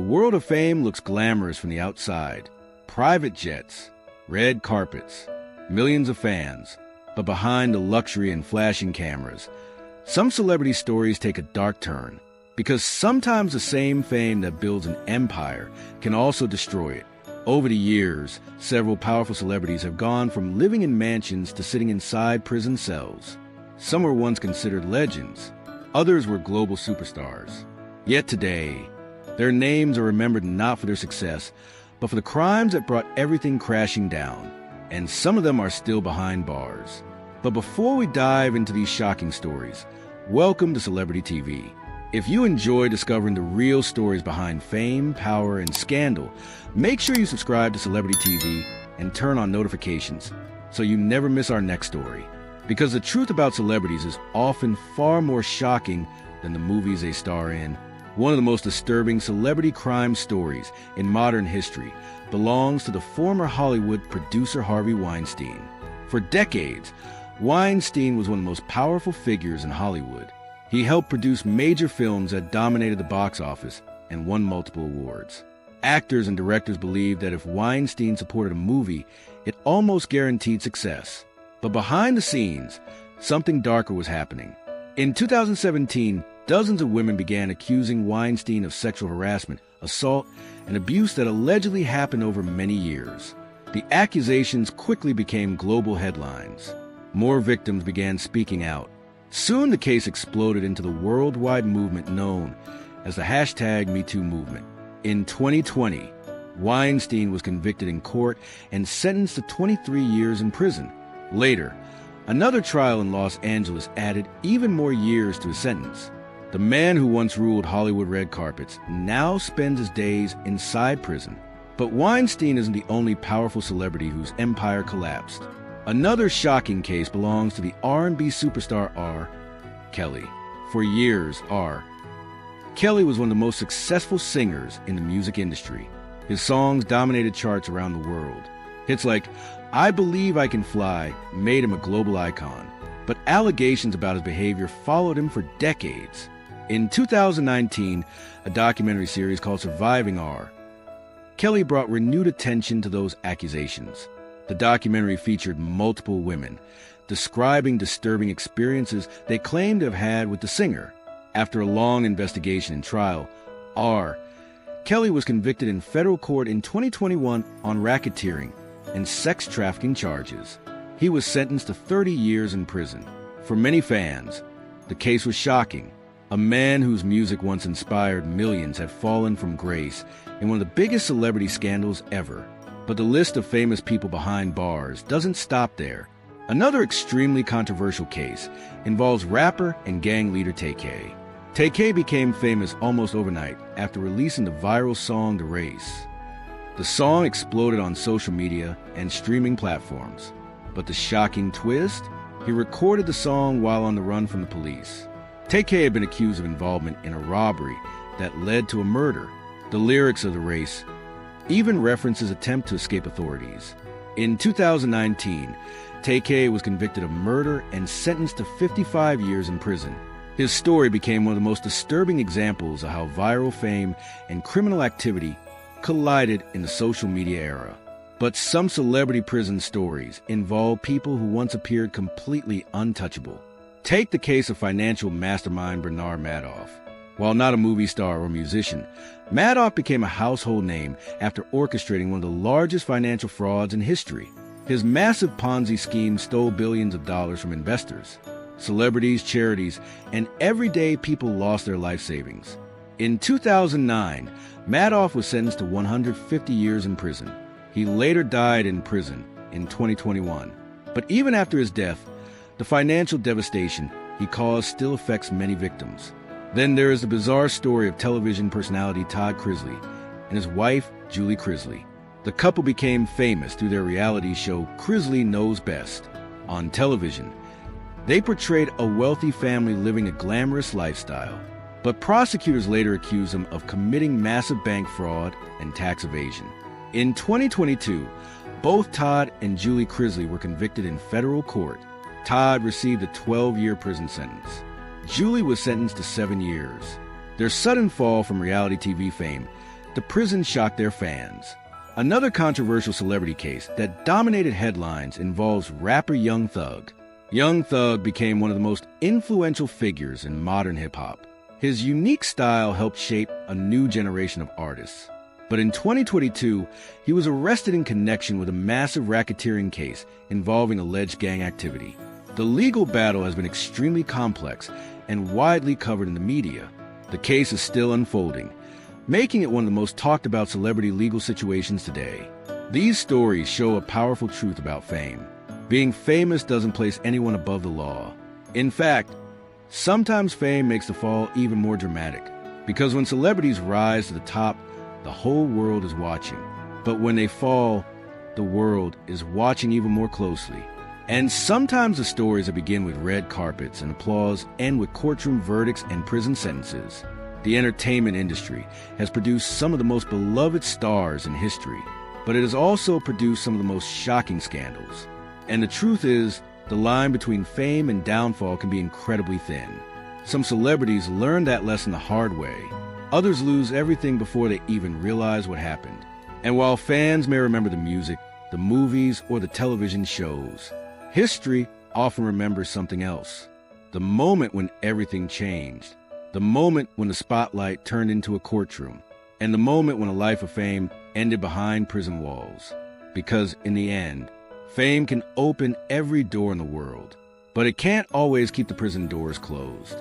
world of fame looks glamorous from the outside. Private jets, red carpets, millions of fans. But behind the luxury and flashing cameras, some celebrity stories take a dark turn. Because sometimes the same fame that builds an empire can also destroy it. Over the years, several powerful celebrities have gone from living in mansions to sitting inside prison cells. Some were once considered legends. Others were global superstars. Yet today, their names are remembered not for their success, but for the crimes that brought everything crashing down. And some of them are still behind bars. But before we dive into these shocking stories, welcome to Celebrity TV. If you enjoy discovering the real stories behind fame, power, and scandal, make sure you subscribe to Celebrity TV and turn on notifications so you never miss our next story. Because the truth about celebrities is often far more shocking than the movies they star in. One of the most disturbing celebrity crime stories in modern history belongs to the former Hollywood producer Harvey Weinstein. For decades, Weinstein was one of the most powerful figures in Hollywood. He helped produce major films that dominated the box office and won multiple awards. Actors and directors believed that if Weinstein supported a movie, it almost guaranteed success. But behind the scenes, something darker was happening. In 2017, dozens of women began accusing Weinstein of sexual harassment, assault, and abuse that allegedly happened over many years. The accusations quickly became global headlines. More victims began speaking out. Soon the case exploded into the worldwide movement known as the #MeToo movement. In 2020, Weinstein was convicted in court and sentenced to 23 years in prison. Later, another trial in Los Angeles added even more years to his sentence. The man who once ruled Hollywood red carpets now spends his days inside prison. But Weinstein isn't the only powerful celebrity whose empire collapsed. Another shocking case belongs to the R&B superstar R. Kelly. For years, R. Kelly was one of the most successful singers in the music industry. His songs dominated charts around the world. Hits like I Believe I Can Fly made him a global icon. But allegations about his behavior followed him for decades. In 2019, a documentary series called Surviving R. Kelly brought renewed attention to those accusations. The documentary featured multiple women, describing disturbing experiences they claimed to have had with the singer. After a long investigation and trial, R. Kelly was convicted in federal court in 2021 on racketeering and sex trafficking charges. He was sentenced to 30 years in prison. For many fans, the case was shocking. A man whose music once inspired millions had fallen from grace in one of the biggest celebrity scandals ever. But the list of famous people behind bars doesn't stop there. Another extremely controversial case involves rapper and gang leader Tay-K. Tay-K became famous almost overnight after releasing the viral song The Race. The song exploded on social media and streaming platforms. But the shocking twist? He recorded the song while on the run from the police. Tay-K had been accused of involvement in a robbery that led to a murder. The lyrics of The Race even reference his attempt to escape authorities. In 2019, Tay-K was convicted of murder and sentenced to 55 years in prison. His story became one of the most disturbing examples of how viral fame and criminal activity collided in the social media era. But some celebrity prison stories involve people who once appeared completely untouchable. Take the case of financial mastermind Bernard Madoff. While not a movie star or musician, Madoff became a household name after orchestrating one of the largest financial frauds in history. His massive Ponzi scheme stole billions of dollars from investors. Celebrities, charities, and everyday people lost their life savings. In 2009, Madoff was sentenced to 150 years in prison. He later died in prison in 2021. But even after his death, the financial devastation he caused still affects many victims. Then there is the bizarre story of television personality Todd Crisley and his wife, Julie Crisley. The couple became famous through their reality show Crisley Knows Best. On television, they portrayed a wealthy family living a glamorous lifestyle. But prosecutors later accused them of committing massive bank fraud and tax evasion. In 2022, both Todd and Julie Crisley were convicted in federal court. Todd received a 12-year prison sentence. Julie was sentenced to 7 years. Their sudden fall from reality TV fame the prison shocked their fans. Another controversial celebrity case that dominated headlines involves rapper Young Thug. Young Thug became one of the most influential figures in modern hip-hop. His unique style helped shape a new generation of artists. But in 2022, he was arrested in connection with a massive racketeering case involving alleged gang activity. The legal battle has been extremely complex and widely covered in the media. The case is still unfolding, making it one of the most talked about celebrity legal situations today. These stories show a powerful truth about fame. Being famous doesn't place anyone above the law. In fact, sometimes fame makes the fall even more dramatic, because when celebrities rise to the top, the whole world is watching. But when they fall, the world is watching even more closely. And sometimes the stories that begin with red carpets and applause end with courtroom verdicts and prison sentences. The entertainment industry has produced some of the most beloved stars in history, but it has also produced some of the most shocking scandals. And the truth is, the line between fame and downfall can be incredibly thin. Some celebrities learn that lesson the hard way. Others lose everything before they even realize what happened. And while fans may remember the music, the movies, or the television shows, history often remembers something else. The moment when everything changed. The moment when the spotlight turned into a courtroom. And the moment when a life of fame ended behind prison walls. Because in the end, fame can open every door in the world, but it can't always keep the prison doors closed.